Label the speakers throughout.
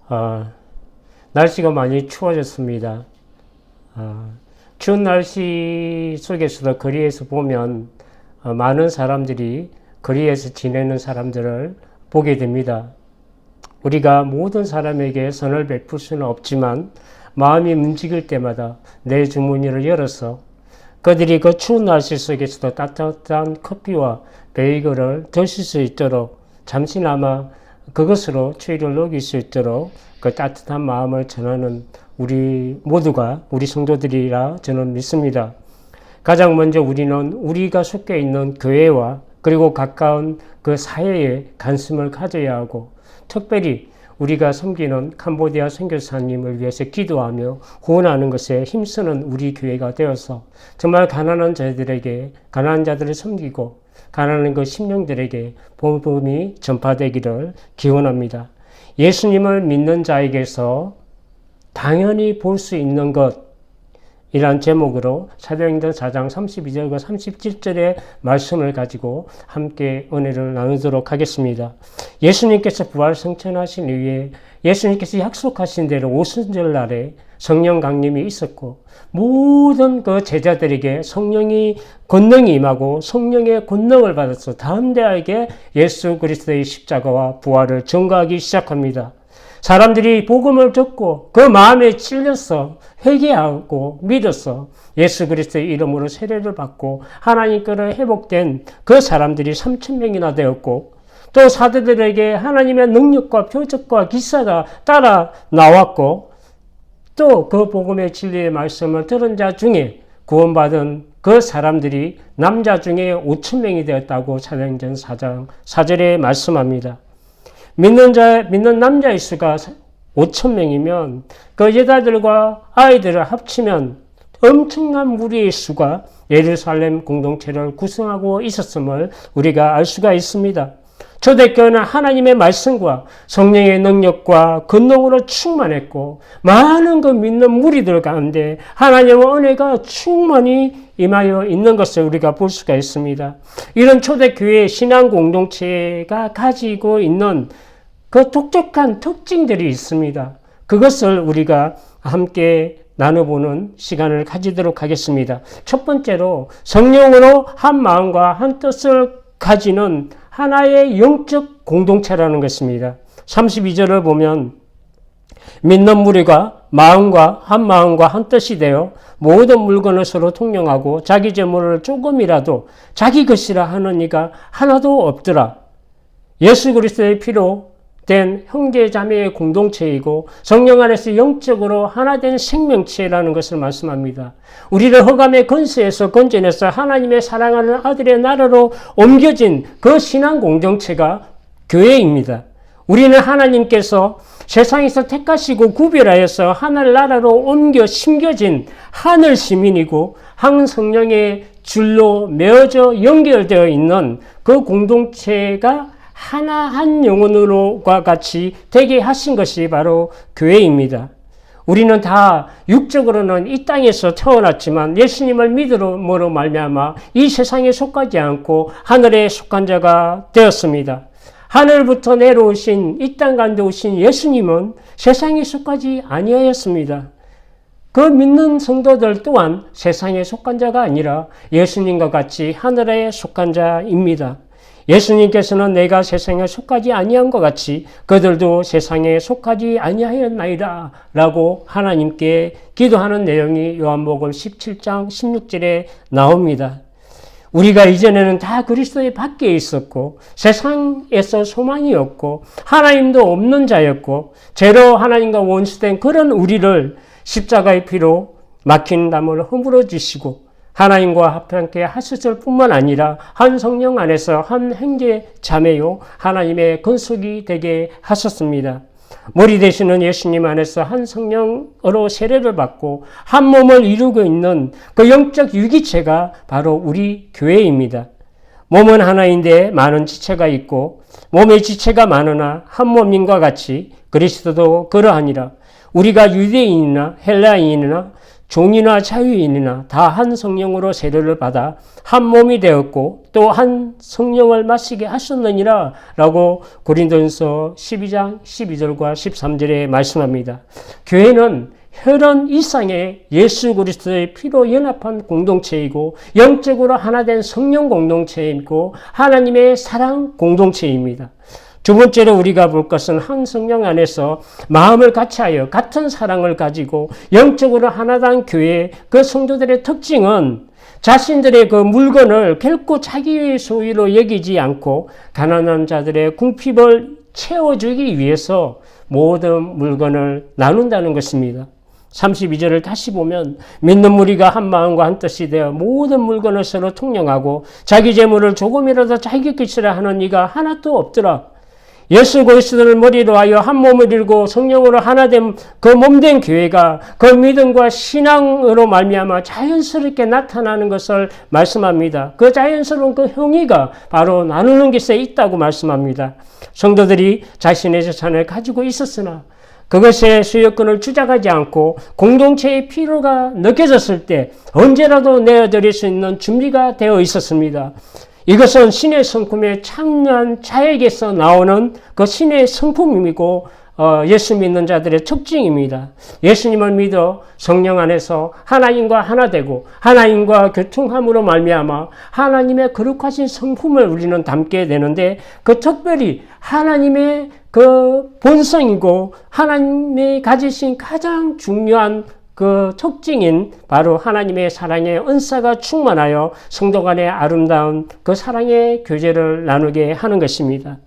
Speaker 1: 어, 날씨가 많이 추워졌습니다. 추운 날씨 속에서도 거리에서 보면 많은 사람들이 거리에서 지내는 사람들을 보게 됩니다. 우리가 모든 사람에게 선을 베풀 수는 없지만 마음이 움직일 때마다 내 주머니를 열어서 그들이 그 추운 날씨 속에서도 따뜻한 커피와 베이글을 드실 수 있도록 잠시나마 그것으로 추위를 녹일 수 있도록 그 따뜻한 마음을 전하는 우리 모두가 우리 성도들이라 저는 믿습니다. 가장 먼저 우리는 우리가 속해 있는 교회와 그리고 가까운 그 사회에 관심을 가져야 하고 특별히 우리가 섬기는 캄보디아 선교사님을 위해서 기도하며 후원하는 것에 힘쓰는 우리 교회가 되어서 정말 가난한 자들에게 가난한 자들을 섬기고 가난한 그 심령들에게 복음이 전파되기를 기원합니다. 예수님을 믿는 자에게서 당연히 볼 수 있는 것 이란 제목으로 사도행전 4장 32절과 37절의 말씀을 가지고 함께 은혜를 나누도록 하겠습니다. 예수님께서 부활 승천하신 이후에 예수님께서 약속하신 대로 오순절 날에 성령 강림이 있었고 모든 그 제자들에게 성령이 권능이 임하고 성령의 권능을 받아서 담대하게 예수 그리스도의 십자가와 부활을 전가하기 시작합니다. 사람들이 복음을 듣고 그 마음에 찔려서 회개하고 믿어서 예수 그리스도의 이름으로 세례를 받고 하나님께로 회복된 그 사람들이 3,000명이나 되었고 또 사도들에게 하나님의 능력과 표적과 기사가 따라 나왔고 또 그 복음의 진리의 말씀을 들은 자 중에 구원받은 그 사람들이 남자 중에 5,000명이 되었다고 사도행전 4장 4절에 말씀합니다. 믿는 남자의 수가 5,000명이면 그 여자들과 아이들을 합치면 엄청난 무리의 수가 예루살렘 공동체를 구성하고 있었음을 우리가 알 수가 있습니다. 초대교회는 하나님의 말씀과 성령의 능력과 권능으로 충만했고 많은 그 믿는 무리들 가운데 하나님의 은혜가 충만히 임하여 있는 것을 우리가 볼 수가 있습니다. 이런 초대교회의 신앙 공동체가 가지고 있는 그 독특한 특징들이 있습니다. 그것을 우리가 함께 나눠보는 시간을 가지도록 하겠습니다. 첫 번째로 성령으로 한 마음과 한 뜻을 가지는 하나의 영적 공동체라는 것입니다. 32절을 보면 믿는 무리가 마음과 한 뜻이 되어 모든 물건을 서로 통용하고 자기 재물을 조금이라도 자기 것이라 하는 이가 하나도 없더라. 예수 그리스도의 피로 된 형제 자매의 공동체이고 성령 안에서 영적으로 하나 된 생명체라는 것을 말씀합니다. 우리를 흑암의 권세에서 건져내서 하나님의 사랑하는 아들의 나라로 옮겨진 그 신앙 공동체가 교회입니다. 우리는 하나님께서 세상에서 택하시고 구별하여서 하늘나라로 옮겨 심겨진 하늘 시민이고 한 성령의 줄로 메어져 연결되어 있는 그 공동체가 하나 한 영혼으로과 같이 되게 하신 것이 바로 교회입니다. 우리는 다 육적으로는 이 땅에서 태어났지만 예수님을 믿음으로 말미암아 이 세상에 속하지 않고 하늘에 속한 자가 되었습니다. 하늘부터 내려오신 이 땅 가운데 오신 예수님은 세상에 속하지 아니하였습니다. 그 믿는 성도들 또한 세상에 속한 자가 아니라 예수님과 같이 하늘에 속한 자입니다. 예수님께서는 내가 세상에 속하지 아니한 것 같이 그들도 세상에 속하지 아니하였나이다 라고 하나님께 기도하는 내용이 요한복음 17장 16절에 나옵니다. 우리가 이전에는 다 그리스도의 밖에 있었고 세상에서 소망이 없고 하나님도 없는 자였고 죄로 하나님과 원수된 그런 우리를 십자가의 피로 막힌 담을 허물어 주시고 하나님과 함께 하셨을 뿐만 아니라 한 성령 안에서 한 형제 자매요 하나님의 건속이 되게 하셨습니다. 머리 되시는 예수님 안에서 한 성령으로 세례를 받고 한 몸을 이루고 있는 그 영적 유기체가 바로 우리 교회입니다. 몸은 하나인데 많은 지체가 있고 몸의 지체가 많으나 한 몸인과 같이 그리스도도 그러하니라. 우리가 유대인이나 헬라인이나 종이나 자유인이나 다 한 성령으로 세례를 받아 한 몸이 되었고 또 한 성령을 마시게 하셨느니라 라고 고린도전서 12장 12절과 13절에 말씀합니다. 교회는 혈연 이상의 예수 그리스도의 피로 연합한 공동체이고 영적으로 하나 된 성령 공동체이고 하나님의 사랑 공동체입니다. 두 번째로 우리가 볼 것은 한 성령 안에서 마음을 같이하여 같은 사랑을 가지고 영적으로 하나된 교회 그 성도들의 특징은 자신들의 그 물건을 결코 자기의 소유로 여기지 않고 가난한 자들의 궁핍을 채워주기 위해서 모든 물건을 나눈다는 것입니다. 32절을 다시 보면 믿는 무리가 한 마음과 한 뜻이 되어 모든 물건을 서로 통용하고 자기 재물을 조금이라도 자기 것이라 하는 이가 하나도 없더라. 예수 그리스도를 머리로 하여 한 몸을 이루고 성령으로 하나된 그 몸된 교회가 그 믿음과 신앙으로 말미암아 자연스럽게 나타나는 것을 말씀합니다. 그 자연스러운 그 행위가 바로 나누는 것에 있다고 말씀합니다. 성도들이 자신의 재산을 가지고 있었으나 그것의 소유권을 주장하지 않고 공동체의 필요가 느껴졌을 때 언제라도 내어드릴 수 있는 준비가 되어 있었습니다. 이것은 신의 성품의 창조한 자에게서 나오는 그 신의 성품이고 예수 믿는 자들의 특징입니다. 예수님을 믿어 성령 안에서 하나님과 하나 되고 하나님과 교통함으로 말미암아 하나님의 거룩하신 성품을 우리는 담게 되는데 그 특별히 하나님의 그 본성이고 하나님이 가지신 가장 중요한 그 특징인 바로 하나님의 사랑의 은사가 충만하여 성도 간의 아름다운 그 사랑의 교제를 나누게 하는 것입니다.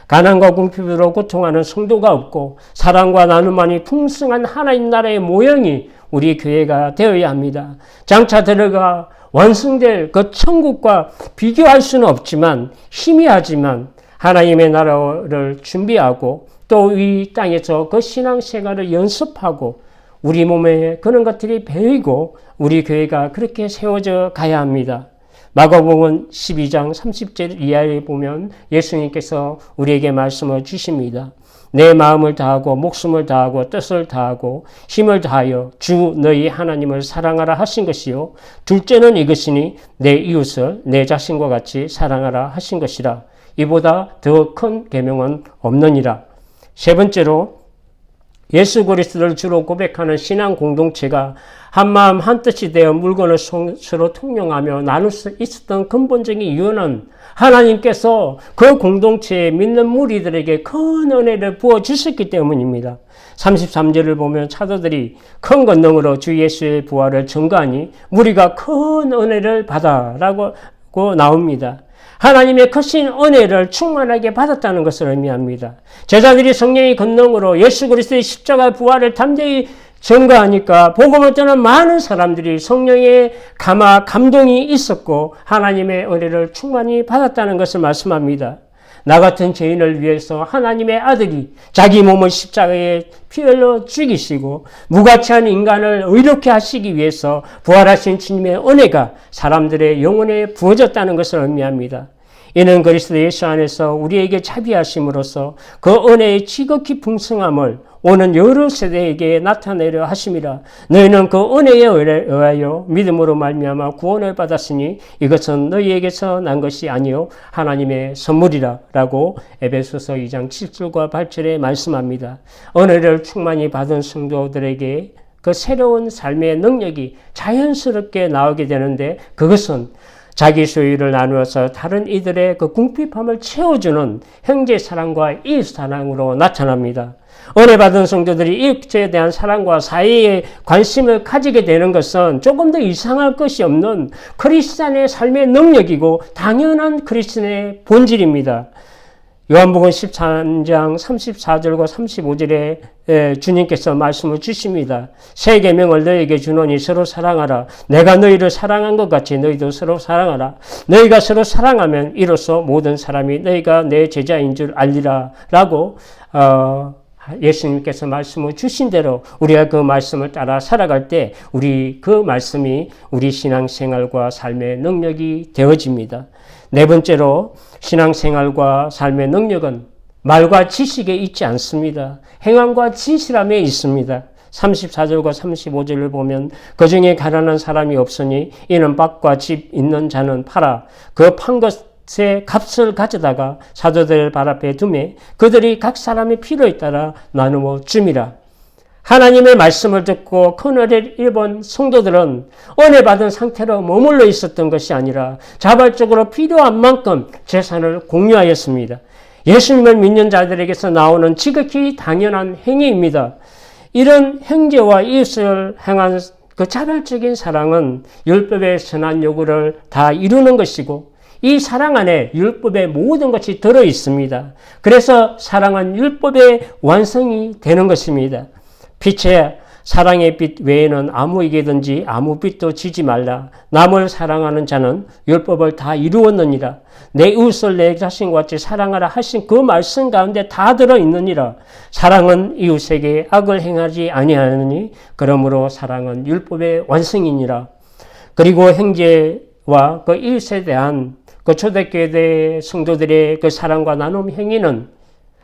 Speaker 1: 가난과 궁핍으로 고통하는 성도가 없고 사랑과 나눔만이 풍성한 하나님 나라의 모형이 우리 교회가 되어야 합니다. 장차 들어가 완성될 그 천국과 비교할 수는 없지만 희미하지만 하나님의 나라를 준비하고 또 이 땅에서 그 신앙생활을 연습하고 우리 몸에 그런 것들이 배이고 우리 교회가 그렇게 세워져 가야 합니다. 마가복음 12장 30절 이하에 보면 예수님께서 우리에게 말씀을 주십니다. 내 마음을 다하고 목숨을 다하고 뜻을 다하고 힘을 다하여 주 너희 하나님을 사랑하라 하신 것이요. 둘째는 이것이니 내 이웃을 내 자신과 같이 사랑하라 하신 것이라. 이보다 더 큰 계명은 없느니라. 세 번째로 예수 그리스도를 주로 고백하는 신앙 공동체가 한마음 한뜻이 되어 물건을 서로 통용하며 나눌 수 있었던 근본적인 이유는 하나님께서 그 공동체에 믿는 무리들에게 큰 은혜를 부어주셨기 때문입니다. 33절을 보면 사도들이 큰 권능으로 주 예수의 부활을 증거하니 무리가 큰 은혜를 받아라고 나옵니다. 하나님의 크신 은혜를 충만하게 받았다는 것을 의미합니다. 제자들이 성령의 권능으로 예수 그리스도의 십자가 부활을 담대히 증거하니까 복음을 듣는 많은 사람들이 성령의 감동이 있었고 하나님의 은혜를 충만히 받았다는 것을 말씀합니다. 나 같은 죄인을 위해서 하나님의 아들이 자기 몸을 십자가에 피 흘려 죽이시고 무가치한 인간을 의롭게 하시기 위해서 부활하신 주님의 은혜가 사람들의 영혼에 부어졌다는 것을 의미합니다. 이는 그리스도 예수 안에서 우리에게 자비하심으로써 그 은혜의 지극히 풍성함을 오는 여러 세대에게 나타내려 하심이라. 너희는 그 은혜에 의하여 믿음으로 말미암아 구원을 받았으니 이것은 너희에게서 난 것이 아니요 하나님의 선물이라 라고 에베소서 2장 7절과 8절에 말씀합니다. 은혜를 충만히 받은 성도들에게 그 새로운 삶의 능력이 자연스럽게 나오게 되는데 그것은 자기 소유를 나누어서 다른 이들의 그 궁핍함을 채워주는 형제 사랑과 이웃 사랑으로 나타납니다. 은혜 받은 성도들이 이웃에 대한 사랑과 사회에 관심을 가지게 되는 것은 조금 더 이상할 것이 없는 크리스찬의 삶의 능력이고 당연한 크리스찬의 본질입니다. 요한복음 13장 34절과 35절에 주님께서 말씀을 주십니다. 새 계명을 너희에게 주노니 서로 사랑하라. 내가 너희를 사랑한 것 같이 너희도 서로 사랑하라. 너희가 서로 사랑하면 이로써 모든 사람이 너희가 내 제자인 줄 알리라 라고 예수님께서 말씀을 주신 대로 우리가 그 말씀을 따라 살아갈 때 우리 그 말씀이 우리 신앙생활과 삶의 능력이 되어집니다. 네 번째로 신앙생활과 삶의 능력은 말과 지식에 있지 않습니다. 행함과 진실함에 있습니다. 34절과 35절을 보면 그 중에 가난한 사람이 없으니 이는 밭과 집 있는 자는 팔아 그 판 것의 값을 가져다가 사도들 발 앞에 두매 그들이 각 사람의 필요에 따라 나누어 줌이라. 하나님의 말씀을 듣고 큰 은혜를 입은 성도들은 은혜 받은 상태로 머물러 있었던 것이 아니라 자발적으로 필요한 만큼 재산을 공유하였습니다. 예수님을 믿는 자들에게서 나오는 지극히 당연한 행위입니다. 이런 형제와 이웃을 향한 그 자발적인 사랑은 율법의 선한 요구를 다 이루는 것이고 이 사랑 안에 율법의 모든 것이 들어 있습니다. 그래서 사랑은 율법의 완성이 되는 것입니다. 빛의 사랑의 빛 외에는 아무에게든지 아무 빛도 지지 말라. 남을 사랑하는 자는 율법을 다 이루었느니라. 내 이웃을 내 자신과 같이 사랑하라 하신 그 말씀 가운데 다 들어있느니라. 사랑은 이웃에게 악을 행하지 아니하느니 그러므로 사랑은 율법의 완성이니라. 그리고 형제와 그 이웃에 대한 그 초대교회 성도들의 그 사랑과 나눔 행위는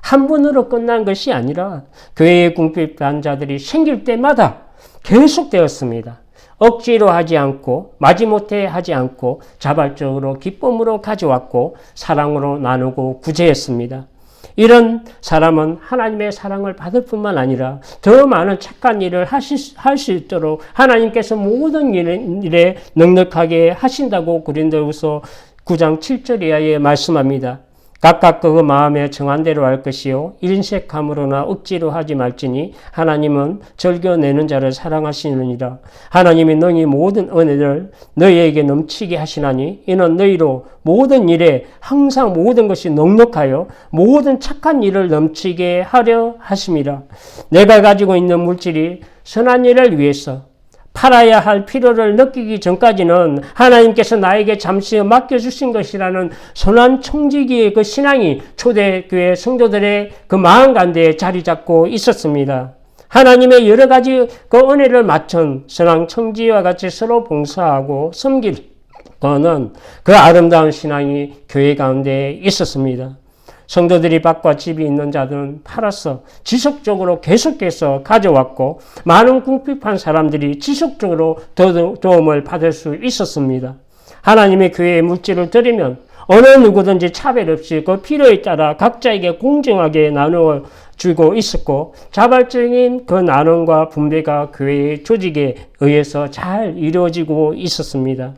Speaker 1: 한 번으로 끝난 것이 아니라 교회의 궁핍한 자들이 생길 때마다 계속되었습니다. 억지로 하지 않고 마지못해 하지 않고 자발적으로 기쁨으로 가져왔고 사랑으로 나누고 구제했습니다. 이런 사람은 하나님의 사랑을 받을 뿐만 아니라 더 많은 착한 일을 할 수 있도록 하나님께서 모든 일에 넉넉하게 하신다고 고린도후서 9장 7절 이하에 말씀합니다. 각각 그 마음에 정한 대로 할 것이요 인색함으로나 억지로 하지 말지니 하나님은 즐겨내는 자를 사랑하시느니라. 하나님이 너희 모든 은혜를 너희에게 넘치게 하시나니 이는 너희로 모든 일에 항상 모든 것이 넉넉하여 모든 착한 일을 넘치게 하려 하심이라. 내가 가지고 있는 물질이 선한 일을 위해서 팔아야 할 필요를 느끼기 전까지는 하나님께서 나에게 잠시 맡겨주신 것이라는 선한 청지기의 그 신앙이 초대교회 성도들의 그 마음 가운데 자리 잡고 있었습니다. 하나님의 여러 가지 그 은혜를 맡은 선한 청지와 같이 서로 봉사하고 섬길 거는 그 아름다운 신앙이 교회 가운데 있었습니다. 성도들이 밭과 집이 있는 자들은 팔아서 지속적으로 계속해서 가져왔고 많은 궁핍한 사람들이 지속적으로 도움을 받을 수 있었습니다. 하나님의 교회에 물질을 드리면 어느 누구든지 차별 없이 그 필요에 따라 각자에게 공정하게 나누어 주고 있었고 자발적인 그 나눔과 분배가 교회의 조직에 의해서 잘 이루어지고 있었습니다.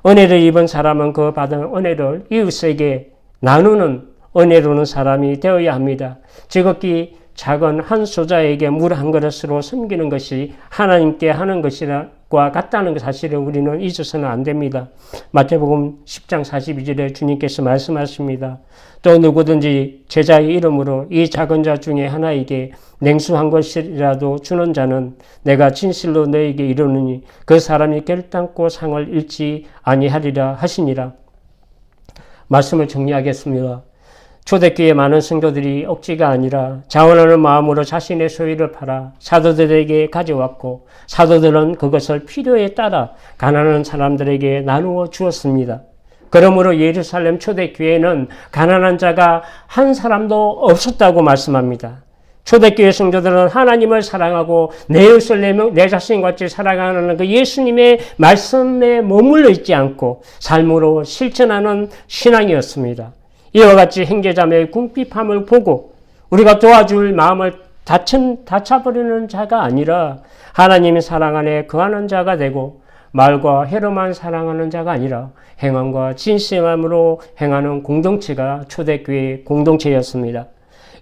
Speaker 1: 은혜를 입은 사람은 그 받은 은혜를 이웃에게 나누는 은혜로는 사람이 되어야 합니다. 지극히 작은 한 소자에게 물 한 그릇으로 섬기는 것이 하나님께 하는 것과 같다는 사실을 우리는 잊어서는 안 됩니다. 마태복음 10장 42절에 주님께서 말씀하십니다. 또 누구든지 제자의 이름으로 이 작은 자 중에 하나에게 냉수 한 것이라도 주는 자는 내가 진실로 너에게 이르노니 그 사람이 결단코 상을 잃지 아니하리라 하시니라. 말씀을 정리하겠습니다. 초대교회 많은 성도들이 억지가 아니라 자원하는 마음으로 자신의 소유를 팔아 사도들에게 가져왔고 사도들은 그것을 필요에 따라 가난한 사람들에게 나누어 주었습니다. 그러므로 예루살렘 초대교회는 가난한 자가 한 사람도 없었다고 말씀합니다. 초대교회 성도들은 하나님을 사랑하고 내 이웃을 내 자신같이 사랑하는 그 예수님의 말씀에 머물러 있지 않고 삶으로 실천하는 신앙이었습니다. 이와 같이 형제자매의 궁핍함을 보고 우리가 도와줄 마음을 다쳐버리는 자가 아니라 하나님의 사랑 안에 거하는 자가 되고 말과 해로만 사랑하는 자가 아니라 행함과 진실함으로 행하는 공동체가 초대교회의 공동체였습니다.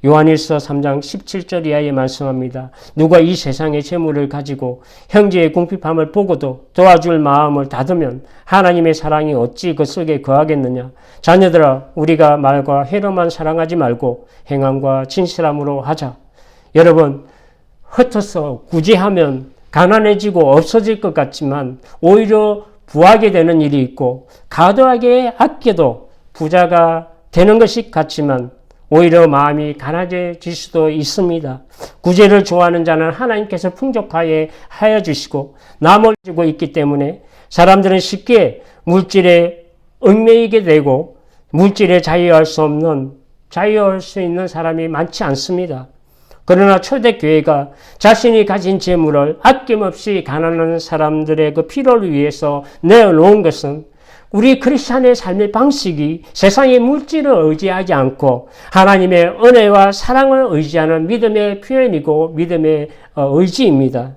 Speaker 1: 요한일서 3장 17절 이하에 말씀합니다. 누가 이 세상의 재물을 가지고 형제의 궁핍함을 보고도 도와줄 마음을 닫으면 하나님의 사랑이 어찌 그 속에 거하겠느냐. 자녀들아 우리가 말과 해로만 사랑하지 말고 행함과 진실함으로 하자. 여러분 흩어서 구제하면 가난해지고 없어질 것 같지만 오히려 부하게 되는 일이 있고 과도하게 아껴도 부자가 되는 것이 같지만 오히려 마음이 가난해질 수도 있습니다. 구제를 좋아하는 자는 하나님께서 풍족하게 하여 주시고 남을 주고 있기 때문에 사람들은 쉽게 물질에 얽매이게 되고 물질에 자유할 수 있는 사람이 많지 않습니다. 그러나 초대교회가 자신이 가진 재물을 아낌없이 가난한 사람들의 그 필요를 위해서 내어놓은 것은 우리 크리스찬의 삶의 방식이 세상의 물질을 의지하지 않고 하나님의 은혜와 사랑을 의지하는 믿음의 표현이고 믿음의 의지입니다.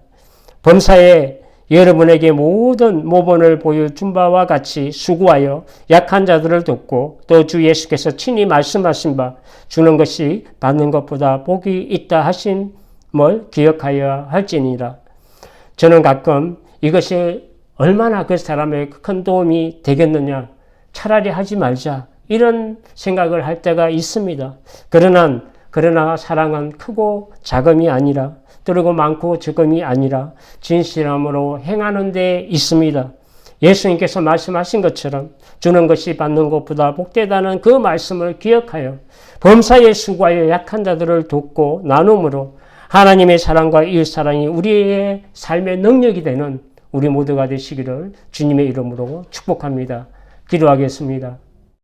Speaker 1: 범사에 여러분에게 모든 모본을 보여준 바와 같이 수고하여 약한 자들을 돕고 또 주 예수께서 친히 말씀하신 바 주는 것이 받는 것보다 복이 있다 하심을 기억하여 할지니라. 저는 가끔 이것이 얼마나 그 사람의 큰 도움이 되겠느냐, 차라리 하지 말자, 이런 생각을 할 때가 있습니다. 그러나 사랑은 크고 작음이 아니라, 그리고 많고 적음이 아니라 진실함으로 행하는 데 있습니다. 예수님께서 말씀하신 것처럼 주는 것이 받는 것보다 복되다는 그 말씀을 기억하여 범사에 수고하여 약한 자들을 돕고 나눔으로 하나님의 사랑과 이웃사랑이 우리의 삶의 능력이 되는 우리 모두가 되시기를 주님의 이름으로 축복합니다. 기도하겠습니다.